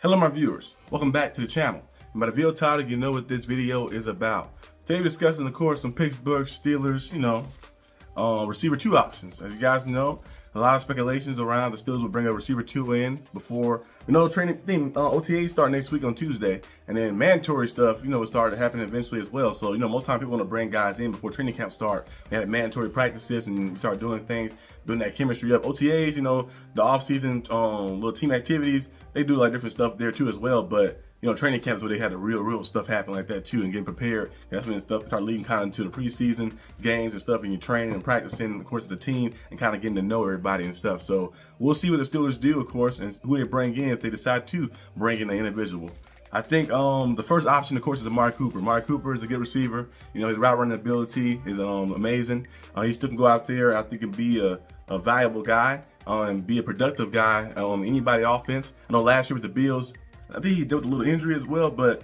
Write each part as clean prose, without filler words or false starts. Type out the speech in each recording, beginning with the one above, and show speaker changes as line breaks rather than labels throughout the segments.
Hello my viewers, welcome back to the channel. And by the video title, you know what this video is about. Today we're discussing, of course, some Pittsburgh Steelers, receiver 2 options. As you guys know, a lot of speculations around the Steelers will bring a receiver 2 in before, training thing, OTAs start next week on Tuesday. And then mandatory stuff, will start to happen eventually as well. So, most time people want to bring guys in before training camp start. They had mandatory practices and start doing things, building that chemistry up. OTAs, the off-season little team activities, they do like different stuff there too as well. But training camps where they had the real stuff happen like that too, and getting prepared. That's when stuff start leading kind of into the preseason games and stuff, and you're training and practicing, of course, as a team and kind of getting to know everybody and stuff. So we'll see what the Steelers do, of course, and who they bring in if they decide to bring in an individual. I think the first option, of course, is Amari Cooper. Amari Cooper is a good receiver. His route running ability is amazing. He still can go out there, I think, and be a valuable guy and be a productive guy on anybody offense. I know last year with the Bills, I think he dealt with a little injury as well, but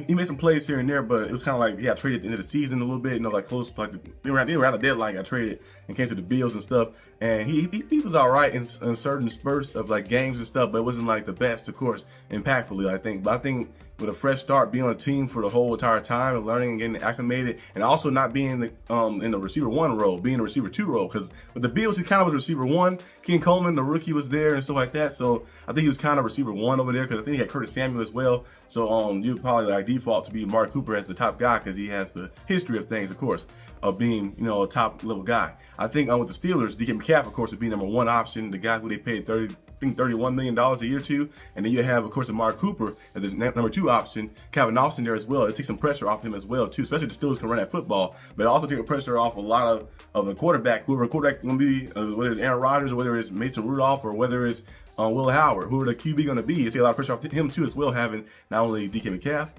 he made some plays here and there, but it was kind of like he got traded at the end of the season a little bit, like close to they were around the deadline, got traded and came to the Bills and stuff. And he was all right in certain spurts of like games and stuff, but it wasn't like the best, of course, impactfully, I think. But I think with a fresh start, being on a team for the whole entire time and learning and getting acclimated, and also not being in the receiver 1 role, being a receiver 2 role, because with the Bills, he kind of was receiver 1. King Coleman, the rookie, was there and stuff like that. So I think he was kind of receiver 1 over there, because I think he had Curtis Samuel as well. So you'd probably like default to be Mark Cooper as the top guy, because he has the history of things, of course, of being a top level guy. I think with the Steelers, DK Metcalf, of course, would be number 1 option, the guy who they paid $31 million a year to. And then you have, of course, Amari Cooper as his number 2 option. Calvin Austin there as well. It takes some pressure off him as well too, especially the Steelers can run that football, but it also take the pressure off a lot of the quarterback, whoever quarterback going to be, whether it's Aaron Rodgers or whether it's Mason Rudolph or whether it's Will Howard, who are the QB going to be. It takes a lot of pressure off him too as well, having not only DK Metcalf,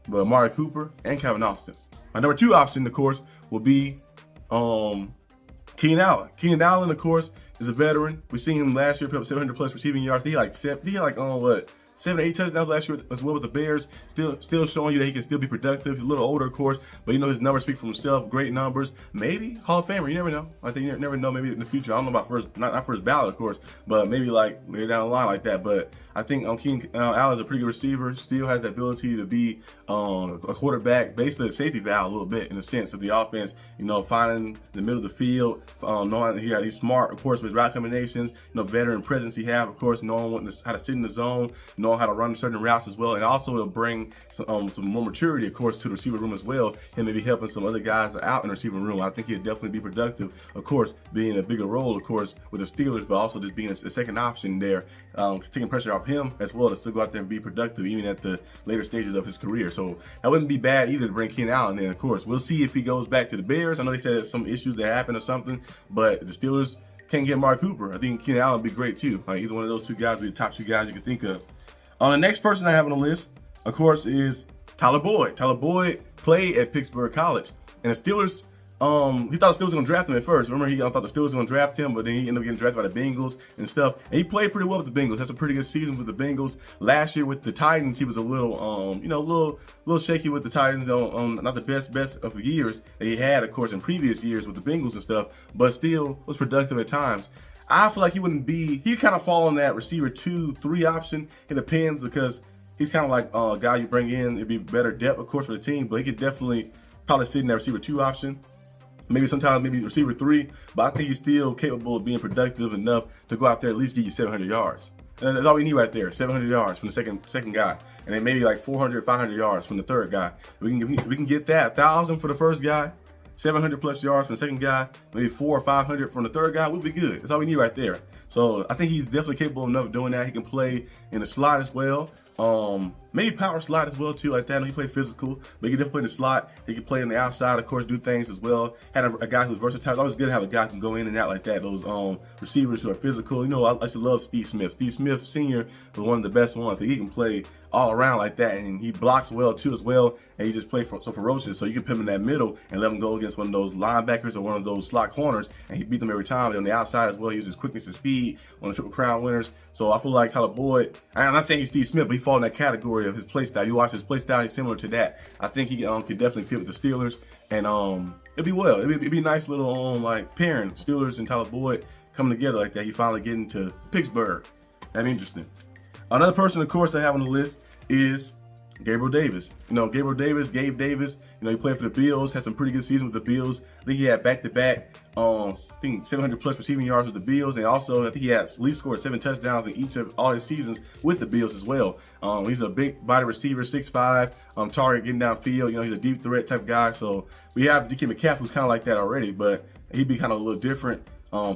but Amari Cooper and Calvin Austin. My number 2 option, of course, will be Keenan Allen. Keenan Allen, of course, is a veteran. We seen him last year put up 700 plus receiving yards. He had 7 or 8 touchdowns last year as well with the Bears. Still showing you that he can still be productive. He's a little older, of course, but his numbers speak for himself. Great numbers. Maybe Hall of Famer. You never know. I think you never know. Maybe in the future. I don't know about not first ballot, of course, but maybe like later down the line like that. But I think Keenan Allen is a pretty good receiver. Still has the ability to be a quarterback, basically a safety valve a little bit in the sense of the offense. Finding the middle of the field, knowing he's smart, of course, with his route combinations. Veteran presence he have, of course, knowing how to sit in the zone, knowing how to run certain routes as well, and also it'll bring some more maturity, of course, to the receiver room as well. Him maybe helping some other guys that are out in the receiver room. I think he'll definitely be productive, of course, being a bigger role, of course, with the Steelers, but also just being a second option there, taking pressure off him as well to still go out there and be productive even at the later stages of his career. So that wouldn't be bad either to bring Keenan Allen in, of course. We'll see if he goes back to the Bears. I know they said there's some issues that happened or something, but the Steelers can't get Mark Cooper. I think Keenan Allen would be great too. Like either one of those 2 guys would be the top 2 guys you can think of. The next person I have on the list, of course, is Tyler Boyd. Tyler Boyd played at Pittsburgh College, and the Steelers, he thought the Steelers were going to draft him at first. Remember, he thought the Steelers were going to draft him, but then he ended up getting drafted by the Bengals and stuff. And he played pretty well with the Bengals. That's a pretty good season with the Bengals. Last year with the Titans, he was a little, little shaky with the Titans. Not the best of the years that he had, of course, in previous years with the Bengals and stuff, but still was productive at times. I feel like he kind of fall in that receiver 2, 3 option. It depends, because he's kind of like a guy you bring in. It'd be better depth, of course, for the team, but he could definitely probably sit in that receiver 2 option. Maybe sometimes receiver 3, but I think he's still capable of being productive enough to go out there at least give you 700 yards. And that's all we need right there, 700 yards from the second guy, and then maybe like 400, 500 yards from the third guy. We can get that 1,000 for the first guy, 700 plus yards from the second guy, maybe 400 or 500 from the third guy. We'll be good. That's all we need right there. So I think he's definitely capable enough of doing that. He can play in the slot as well. Maybe power slot as well too, like that. I know he played physical, but he can definitely play in the slot. He can play on the outside, of course, do things as well. Had a guy who's versatile. It's always good to have a guy who can go in and out like that. Those receivers who are physical. I used to love Steve Smith. Steve Smith Sr. was one of the best ones. So he can play all around like that, and he blocks well too as well. And he just plays so ferocious. So you can put him in that middle and let him go against one of those linebackers or one of those slot corners, and he beat them every time. And on the outside as well, he uses quickness and speed on the Triple Crown winners. So I feel like Tyler Boyd, I'm not saying he's Steve Smith, but he falls in that category of his play style. You watch his play style, he's similar to that. I think he could definitely fit with the Steelers, and it'd be well. It'd be a nice little like pairing, Steelers and Tyler Boyd coming together like that. He finally getting to Pittsburgh. That'd be interesting. Another person, of course, I have on the list is Gabriel Davis. Gabe Davis, he played for the Bills, had some pretty good season with the Bills. I think he had back-to-back, I think 700 plus receiving yards with the Bills, and also I think he had at least scored 7 touchdowns in each of all his seasons with the Bills as well. He's a big body receiver, 6'5", target, getting downfield. He's a deep threat type guy. So we have DK Metcalf, who's kind of like that already, but he'd be kind of a little different.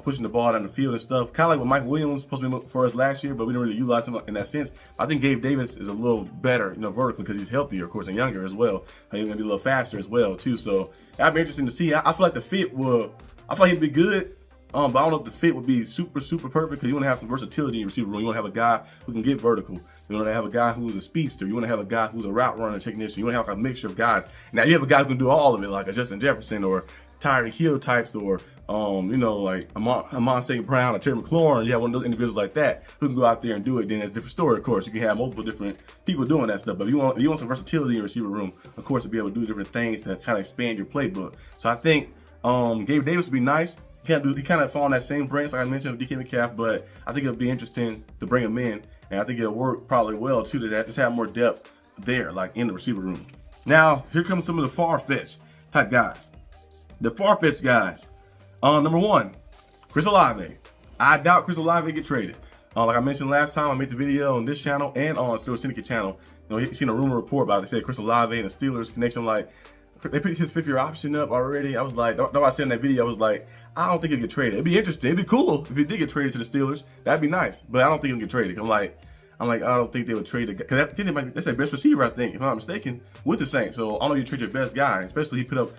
Pushing the ball down the field and stuff, kind of like what Mike Williams was supposed to be for us last year, but we didn't really utilize him in that sense. I think Gabe Davis is a little better, vertically, because he's healthier, of course, and younger as well. He's gonna be a little faster as well too. So that'd be interesting to see. I feel like the fit will. I feel like he'd be good, but I don't know if the fit would be super perfect, because you want to have some versatility in your receiver room. You want to have a guy who can get vertical. You want to have a guy who's a speedster. You want to have a guy who's a route runner, technician. You want to have a mixture of guys. Now you have a guy who can do all of it, like a Justin Jefferson or Tyreek Hill types, or like Amon St. Brown or Terry McLaurin. You have one of those individuals like that who can go out there and do it. Then that's a different story, of course. You can have multiple different people doing that stuff. But if you want some versatility in your receiver room, of course, to be able to do different things to kind of expand your playbook. So I think Gabe Davis would be nice. He kind of fall on that same branch like I mentioned with DK Metcalf, but I think it'll be interesting to bring him in, and I think it'll work probably well too, to that just have more depth there, like in the receiver room. Now here comes some of the far-fetched type guys. The far-fetched guys. Number one, Chris Olave. I doubt Chris Olave get traded. Like I mentioned last time, I made the video on this channel and on Steelers Syndicate channel. He seen a rumor report about it. They said Chris Olave and the Steelers connection. I'm like, they picked his 5th-year option up already. I was like, no, I said in that video, I was like, I don't think he'll get traded. It'd be interesting. It'd be cool if he did get traded to the Steelers. That'd be nice. But I don't think he'll get traded. I'm like, I don't think they would trade the guy, because that's their best receiver, I think, if I'm not mistaken, with the Saints. So I don't know if you trade your best guy, especially he put up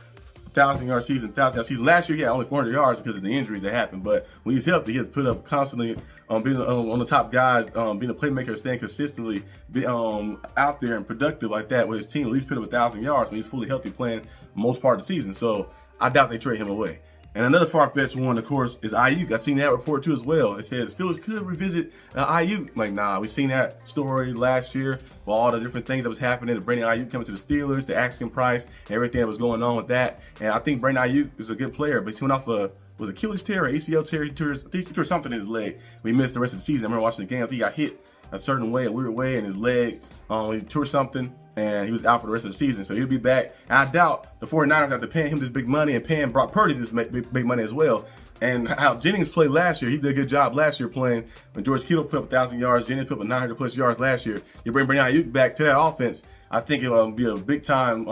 1,000-yard season, 1,000-yard season. Last year, he had only 400 yards because of the injuries that happened. But when he's healthy, he has put up constantly, being on the top guys, being a playmaker, staying consistently out there and productive like that with his team. At least put up 1,000 yards when he's fully healthy, playing most part of the season. So I doubt they trade him away. And another far-fetched one, of course, is Ayuk. I seen that report too as well. It said the Steelers could revisit Ayuk. Like, nah, we seen that story last year with all the different things that was happening. The Brandon Ayuk coming to the Steelers, the asking price, everything that was going on with that. And I think Brandon Ayuk is a good player, but he went off was Achilles tear or ACL tear? He tore something in his leg. We missed the rest of the season. I remember watching the game. I think he got hit a certain way, a weird way in his leg. He tore something, and he was out for the rest of the season. So he'll be back. And I doubt the 49ers have to pay him this big money and paying Brock Purdy this big money as well. And how Jennings played last year, he did a good job last year playing. When George Kittle put up 1,000 yards, Jennings put up 900 plus yards last year. You bring Ayuk back to that offense, I think it'll be a big time,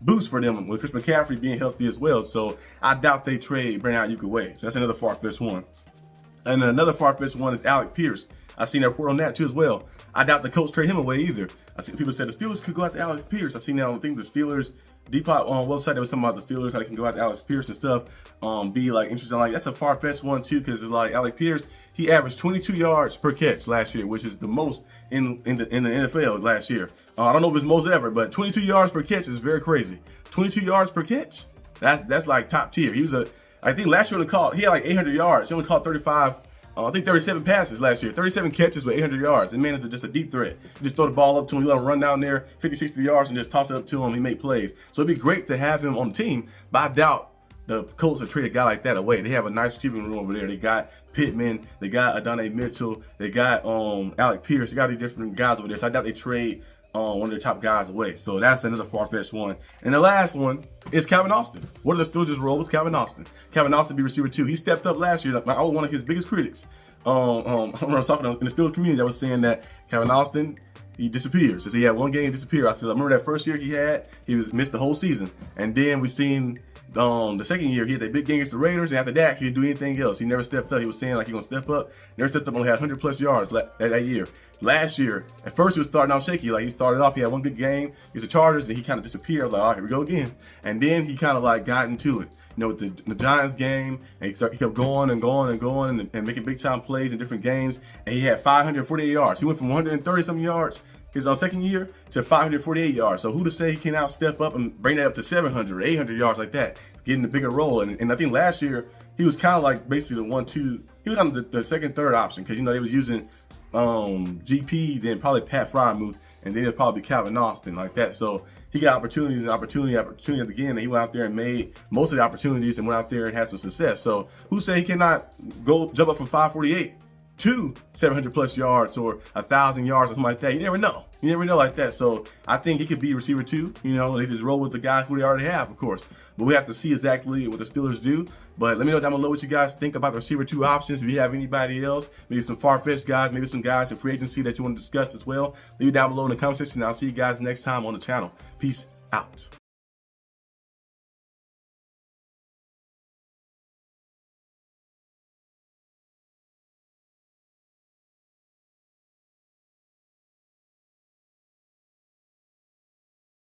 boost for them with Chris McCaffrey being healthy as well. So I doubt they trade Brandon Ayuk away. So that's another far-fetched one. And then another far-fetched one is Alec Pierce. I've seen that report on that too as well. I doubt the Colts trade him away either. I see people said the Steelers could go out to Alex Pierce. I seen that on the Steelers Depot website that was talking about the Steelers, how they can go out to Alex Pierce and stuff. Be like interesting. Like that's a far-fetched one too, because it's like Alex Pierce, he averaged 22 yards per catch last year, which is the most in the NFL last year. I don't know if it's most ever, but 22 yards per catch is very crazy. 22 yards per catch, that's like top tier. I think last year he had like 800 yards. He only caught 35. I think 37 passes last year, 37 catches with 800 yards. And man, it's just a deep threat. You just throw the ball up to him, you let him run down there 50, 60 yards and just toss it up to him. He make plays. So it'd be great to have him on the team, but I doubt the Colts will trade a guy like that away. They have a nice receiving room over there. They got Pittman, they got Adonai Mitchell, they got Alec Pierce, they got these different guys over there. So I doubt they trade one of their top guys away. So that's another far-fetched one. And the last one is Calvin Austin. What if the Steelers just roll with Calvin Austin? Calvin Austin be receiver 2. He stepped up last year. I was one of his biggest critics. I remember I was talking in the Steelers community. I was saying that Calvin Austin, he disappears. He had one game disappear. I remember that first year he missed the whole season. And then we seen the second year, he had that big game against the Raiders, and after that, he didn't do anything else. He never stepped up. He was saying like he gonna step up. Never stepped up. Only had 100 plus yards that year. Last year, at first he was starting out shaky. Like he started off, he had one good game against the Chargers, and he kind of disappeared. I was like, all right, here we go again. And then he kind of like got into it. With the Giants game, and he kept going and making big time plays in different games. And he had 548 yards. He went from 130 something yards his second year to 548 yards. So who to say he can now step up and bring that up to 700, 800 yards like that, getting a bigger role. And I think last year he was kind of like basically the 1-2. He was on the second, third option because they was using GP, then probably Pat Frymuth, and then it'll probably be Calvin Austin like that. So he got opportunity again, and he went out there and made most of the opportunities and went out there and had some success. So who say he cannot jump up from 548 to 700+ yards or 1,000 yards or something like that. You never know. You never know like that. So I think he could be receiver 2. You know, they just roll with the guy who they already have, of course. But we have to see exactly what the Steelers do. But let me know down below what you guys think about the receiver 2 options. If you have anybody else, maybe some far-fetched guys, maybe some guys in free agency that you want to discuss as well, leave it down below in the comment section. And I'll see you guys next time on the channel. Peace out.